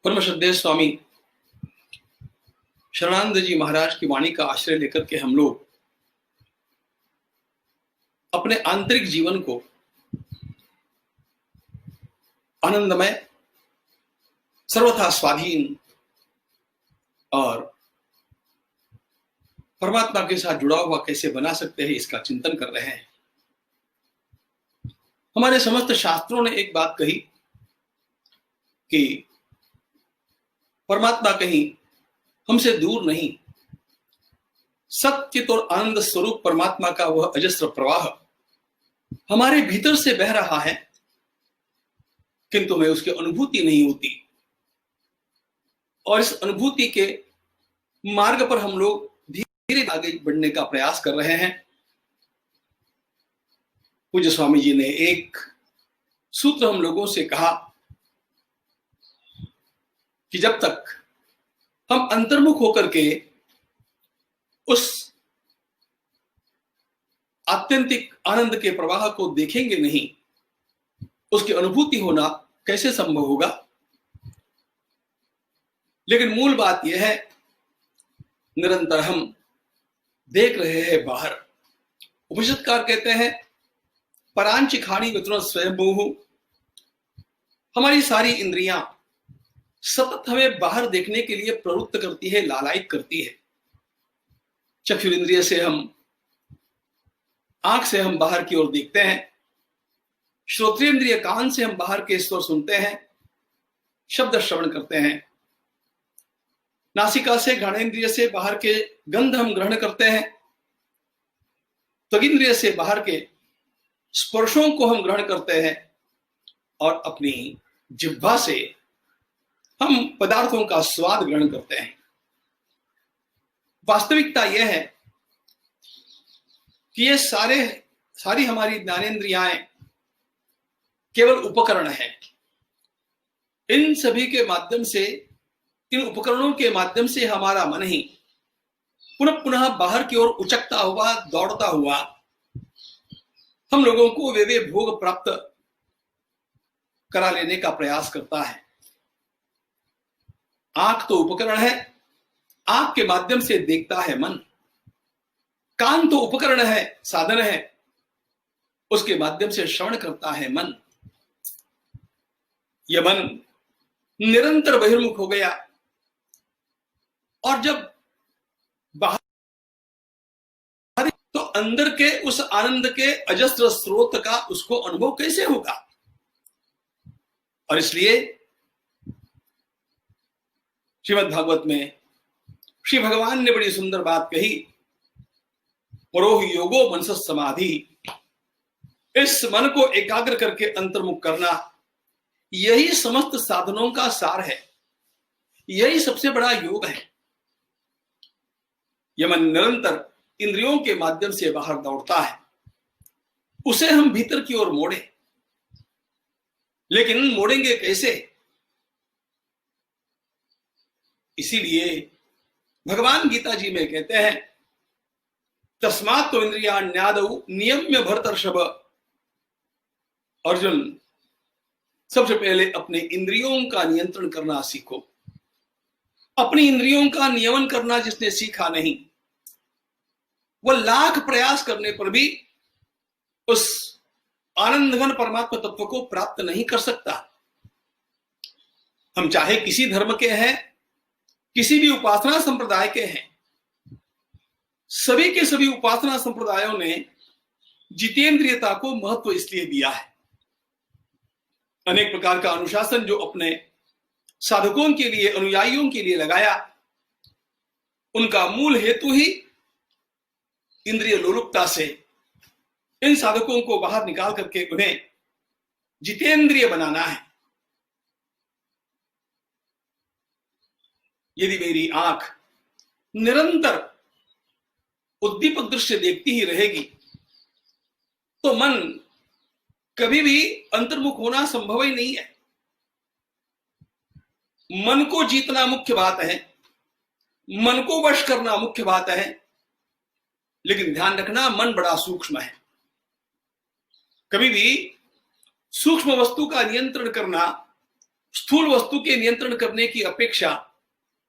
परम श्रद्धेय स्वामी शरणानंद जी महाराज की वाणी का आश्रय लेकर के हम लोग अपने आंतरिक जीवन को आनंदमय, सर्वथा स्वाधीन और परमात्मा के साथ जुड़ा हुआ कैसे बना सकते हैं, इसका चिंतन कर रहे हैं। हमारे समस्त शास्त्रों ने एक बात कही कि परमात्मा कहीं हमसे दूर नहीं, सत्य और आनंद स्वरूप परमात्मा का वह अजस्र प्रवाह हमारे भीतर से बह रहा है, किंतु हमें उसकी अनुभूति नहीं होती। और इस अनुभूति के मार्ग पर हम लोग धीरे आगे बढ़ने का प्रयास कर रहे हैं। पूज्य स्वामी जी ने एक सूत्र हम लोगों से कहा कि जब तक हम अंतर्मुख होकर के उस आत्यंतिक आनंद के प्रवाह को देखेंगे नहीं, उसकी अनुभूति होना कैसे संभव होगा। लेकिन मूल बात यह है, निरंतर हम देख रहे हैं बाहर। उपनिषदकार कहते हैं परांचिखाणी वितरण स्वयंभू। हमारी सारी इंद्रियां सतत हमें बाहर देखने के लिए प्रवृत्त करती है, लालायित करती है। चक्षुरिंद्रिय से आंख से हम बाहर की ओर देखते हैं, श्रोत्रेंद्रिय कान से हम बाहर के स्वर सुनते हैं, शब्द श्रवण करते हैं, नासिका से घ्राणेन्द्रिय से बाहर के गंध हम ग्रहण करते हैं, त्वगिंद्रिय से बाहर के स्पर्शों को हम ग्रहण करते हैं, और अपनी जिह्वा से हम पदार्थों का स्वाद ग्रहण करते हैं। वास्तविकता यह है कि ये सारी हमारी ज्ञानेंद्रियाएं केवल उपकरण है। इन सभी के माध्यम से, इन उपकरणों के माध्यम से हमारा मन ही पुनः पुनः बाहर की ओर उचकता हुआ, दौड़ता हुआ हम लोगों को वे भोग प्राप्त करा लेने का प्रयास करता है। आंख तो उपकरण है, आंख के माध्यम से देखता है मन। कान तो उपकरण है, साधन है, उसके माध्यम से श्रवण करता है मन। यह मन निरंतर बहिर्मुख हो गया, और जब बाहर तो अंदर के उस आनंद के अजस्र स्रोत का उसको अनुभव कैसे होगा। और इसलिए श्रीमद् भागवत में श्री भगवान ने बड़ी सुंदर बात कही, परोह योगो मनस समाधि। इस मन को एकाग्र करके अंतर्मुख करना, यही समस्त साधनों का सार है, यही सबसे बड़ा योग है। यह मन निरंतर इंद्रियों के माध्यम से बाहर दौड़ता है, उसे हम भीतर की ओर मोड़े। लेकिन मोड़ेंगे कैसे? इसीलिए भगवान गीता जी में कहते हैं तस्मात् तो इंद्रियाण्यादौ नियम्य भरतर्षभ। अर्जुन, सबसे पहले अपने इंद्रियों का नियंत्रण करना सीखो। अपनी इंद्रियों का नियमन करना जिसने सीखा नहीं, वह लाख प्रयास करने पर भी उस आनंदघन परमात्मा तत्व को प्राप्त नहीं कर सकता। हम चाहे किसी धर्म के हैं, किसी भी उपासना संप्रदाय के हैं, सभी के सभी उपासना संप्रदायों ने जितेंद्रियता को महत्व इसलिए दिया है। अनेक प्रकार का अनुशासन जो अपने साधकों के लिए, अनुयायियों के लिए लगाया, उनका मूल हेतु ही इंद्रिय लोलुपता से इन साधकों को बाहर निकाल करके उन्हें जितेंद्रिय बनाना है। यदि मेरी आंख निरंतर उद्दीपक दृश्य देखती ही रहेगी, तो मन कभी भी अंतर्मुख होना संभव ही नहीं है। मन को जीतना मुख्य बात है, मन को वश करना मुख्य बात है। लेकिन ध्यान रखना, मन बड़ा सूक्ष्म है। कभी भी सूक्ष्म वस्तु का नियंत्रण करना स्थूल वस्तु के नियंत्रण करने की अपेक्षा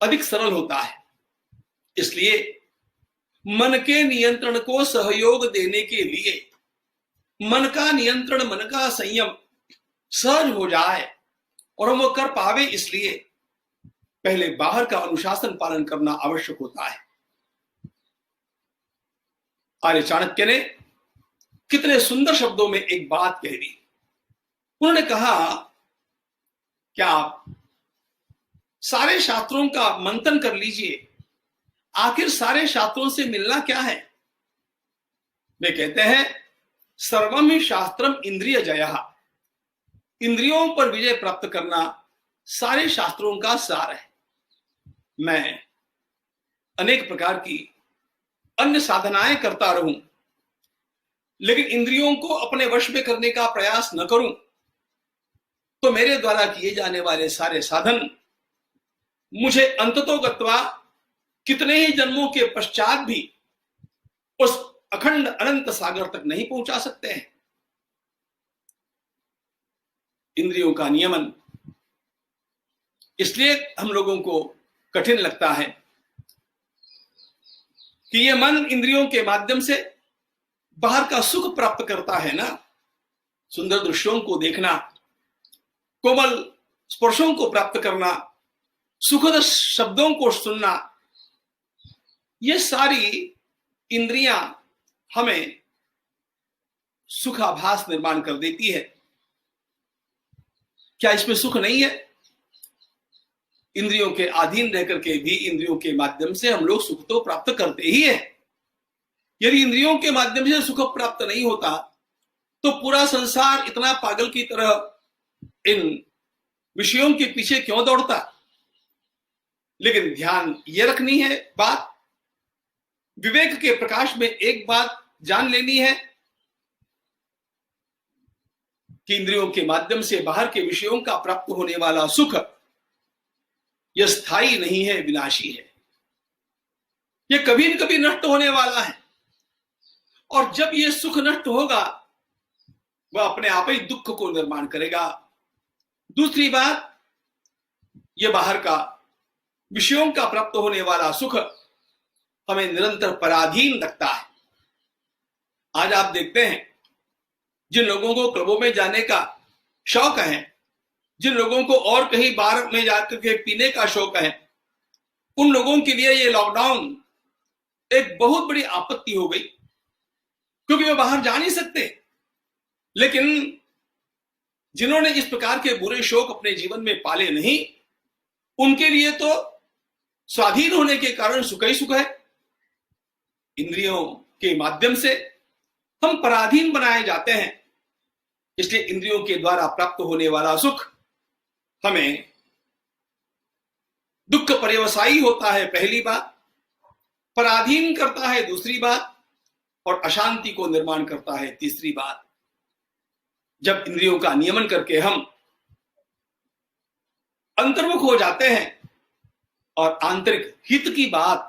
अधिक सरल होता है। इसलिए मन के नियंत्रण को सहयोग देने के लिए मन का नियंत्रण, मन का संयम सहज हो जाए और हम वो कर पावे, इसलिए पहले बाहर का अनुशासन पालन करना आवश्यक होता है। आर्य चाणक्य ने कितने सुंदर शब्दों में एक बात कह दी। उन्होंने कहा, क्या आप सारे शास्त्रों का मंथन कर लीजिए, आखिर सारे शास्त्रों से मिलना क्या है? वे कहते हैं, सर्वम ही शास्त्रम इंद्रिय जयः, इंद्रियों पर विजय प्राप्त करना सारे शास्त्रों का सार है। मैं अनेक प्रकार की अन्य साधनाएं करता रहूं, लेकिन इंद्रियों को अपने वश में करने का प्रयास न करूं, तो मेरे द्वारा किए जाने वाले सारे साधन मुझे अंततोगत्वा कितने ही जन्मों के पश्चात भी उस अखंड अनंत सागर तक नहीं पहुंचा सकते हैं। इंद्रियों का नियमन इसलिए हम लोगों को कठिन लगता है कि ये मन इंद्रियों के माध्यम से बाहर का सुख प्राप्त करता है ना, सुंदर दृश्यों को देखना, कोमल स्पर्शों को प्राप्त करना, सुखद शब्दों को सुनना, ये सारी इंद्रियां हमें सुखाभास निर्माण कर देती है। क्या इसमें सुख नहीं है? इंद्रियों के अधीन रह करके भी इंद्रियों के माध्यम से हम लोग सुख तो प्राप्त करते ही है। यदि इंद्रियों के माध्यम से सुख प्राप्त नहीं होता तो पूरा संसार इतना पागल की तरह इन विषयों के पीछे क्यों दौड़ता? लेकिन ध्यान ये रखनी है बात, विवेक के प्रकाश में एक बात जान लेनी है कि इंद्रियों के माध्यम से बाहर के विषयों का प्राप्त होने वाला सुख यह स्थायी नहीं है, विनाशी है। यह कभी न कभी नष्ट होने वाला है, और जब यह सुख नष्ट होगा वह अपने आप ही दुख को निर्माण करेगा। दूसरी बात, यह बाहर का विषयों का प्राप्त होने वाला सुख हमें निरंतर पराधीन लगता है। आज आप देखते हैं, जिन लोगों को क्लबों में जाने का शौक है, जिन लोगों को और कहीं बार में जाकर के पीने का शौक है, उन लोगों के लिए ये लॉकडाउन एक बहुत बड़ी आपत्ति हो गई, क्योंकि वे बाहर जा नहीं सकते। लेकिन जिन्होंने इस प्रकार के बुरे शौक अपने जीवन में पाले नहीं, उनके लिए तो स्वाधीन होने के कारण सुख ही सुख है। इंद्रियों के माध्यम से हम पराधीन बनाए जाते हैं, इसलिए इंद्रियों के द्वारा प्राप्त होने वाला सुख हमें दुख पर्यवसायी होता है, पहली बात, पराधीन करता है, दूसरी बात, और अशांति को निर्माण करता है, तीसरी बात। जब इंद्रियों का नियमन करके हम अंतर्मुख हो जाते हैं और आंतरिक हित की बात,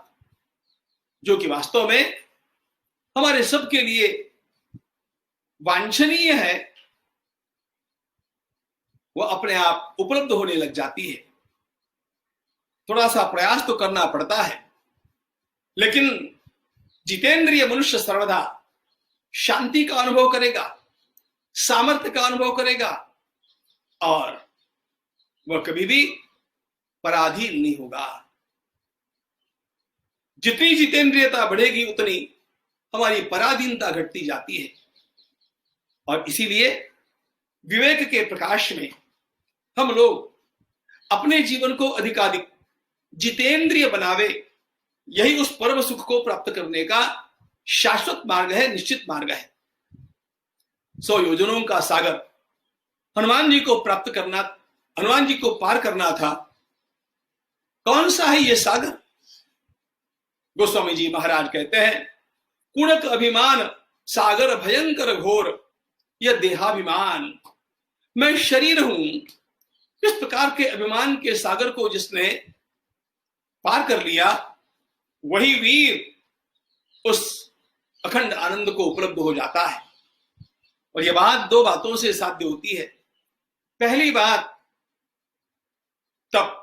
जो कि वास्तव में हमारे सबके लिए वांछनीय है, वह अपने आप उपलब्ध होने लग जाती है। थोड़ा सा प्रयास तो करना पड़ता है, लेकिन जितेंद्रिय मनुष्य सर्वदा शांति का अनुभव करेगा, सामर्थ्य का अनुभव करेगा, और वह कभी भी पराधीन नहीं होगा। जितनी जितेंद्रियता बढ़ेगी उतनी हमारी पराधीनता घटती जाती है, और इसीलिए विवेक के प्रकाश में हम लोग अपने जीवन को अधिकाधिक जितेंद्रिय बनावे, यही उस परम सुख को प्राप्त करने का शाश्वत मार्ग है, निश्चित मार्ग है। 100 योजनों का सागर हनुमान जी को प्राप्त करना, हनुमान जी को पार करना था। कौन सा है यह सागर? गोस्वामी जी महाराज कहते हैं, कुणक अभिमान सागर भयंकर घोर, यह देहाभिमान, मैं शरीर हूं। इस प्रकार के अभिमान के सागर को जिसने पार कर लिया, वही वीर उस अखंड आनंद को उपलब्ध हो जाता है। और यह बात 2 बातों से साध्य होती है। पहली बात, तप,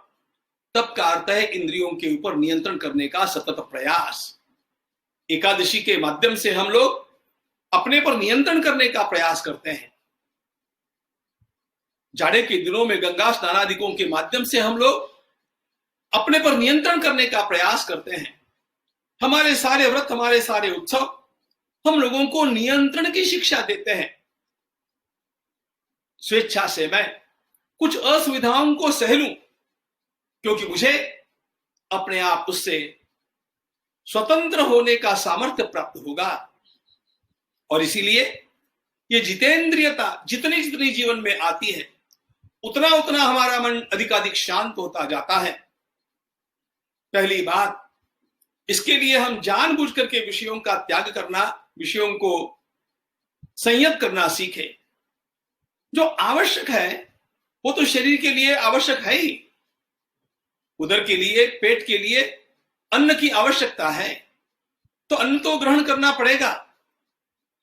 तप का अर्थ है इंद्रियों के ऊपर नियंत्रण करने का सतत प्रयास। एकादशी के माध्यम से हम लोग अपने पर नियंत्रण करने का प्रयास करते हैं। जाड़े के दिनों में गंगा स्नानादिकों के माध्यम से हम लोग अपने पर नियंत्रण करने का प्रयास करते हैं। हमारे सारे व्रत, हमारे सारे उत्सव हम लोगों को नियंत्रण की शिक्षा देते हैं। स्वेच्छा से मैं कुछ असुविधाओं को सह लूं, क्योंकि मुझे अपने आप उससे स्वतंत्र होने का सामर्थ्य प्राप्त होगा। और इसीलिए ये जितेंद्रियता जितनी जितनी जीवन में आती है, उतना उतना हमारा मन अधिकाधिक शांत होता जाता है। पहली बात, इसके लिए हम जानबूझ करके विषयों का त्याग करना, विषयों को संयत करना सीखें। जो आवश्यक है वो तो शरीर के लिए आवश्यक है ही। उदर के लिए, पेट के लिए अन्न की आवश्यकता है, तो अन्न तो ग्रहण करना पड़ेगा,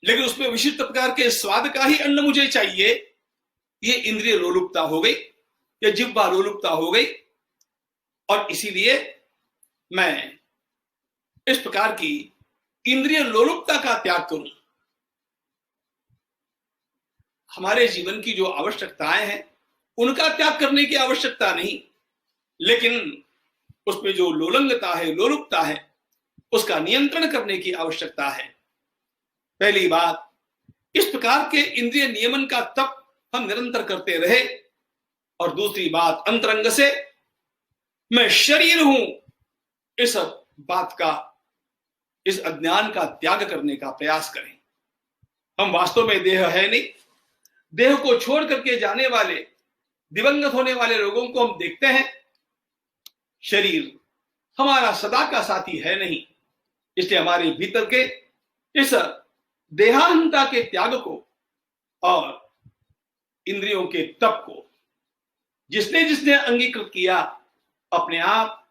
लेकिन उसमें विशिष्ट प्रकार के स्वाद का ही अन्न मुझे चाहिए, ये इंद्रिय लोलुपता हो गई, ये जिह्वा लोलुपता हो गई। और इसीलिए मैं इस प्रकार की इंद्रिय लोलुपता का त्याग करूं। हमारे जीवन की जो आवश्यकताएं हैं उनका त्याग करने की आवश्यकता नहीं, लेकिन उसमें जो लोलंगता है, लोलुपता है, उसका नियंत्रण करने की आवश्यकता है। पहली बात, इस प्रकार के इंद्रिय नियमन का तप हम निरंतर करते रहे। और दूसरी बात, अंतरंग से मैं शरीर हूं, इस बात का, इस अज्ञान का त्याग करने का प्रयास करें। हम वास्तव में देह है नहीं। देह को छोड़ करके जाने वाले, दिवंगत होने वाले लोगों को हम देखते हैं। शरीर हमारा सदा का साथी है नहीं। इसलिए हमारे भीतर के इस देहांता के त्याग को और इंद्रियों के तप को जिसने जिसने अंगीकृत किया, अपने आप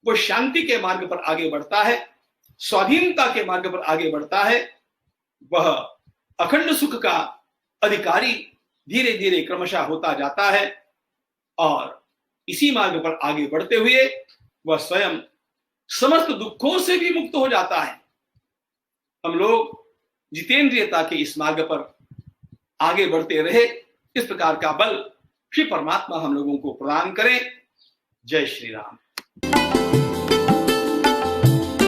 वो शांति के मार्ग पर आगे बढ़ता है, स्वाधीनता के मार्ग पर आगे बढ़ता है। वह अखंड सुख का अधिकारी धीरे धीरे क्रमशः होता जाता है और इसी मार्ग पर आगे बढ़ते हुए वह स्वयं समस्त दुखों से भी मुक्त हो जाता है। हम लोग जितेंद्रियता के इस मार्ग पर आगे बढ़ते रहे, इस प्रकार का बल श्री परमात्मा हम लोगों को प्रदान करें। जय श्री राम।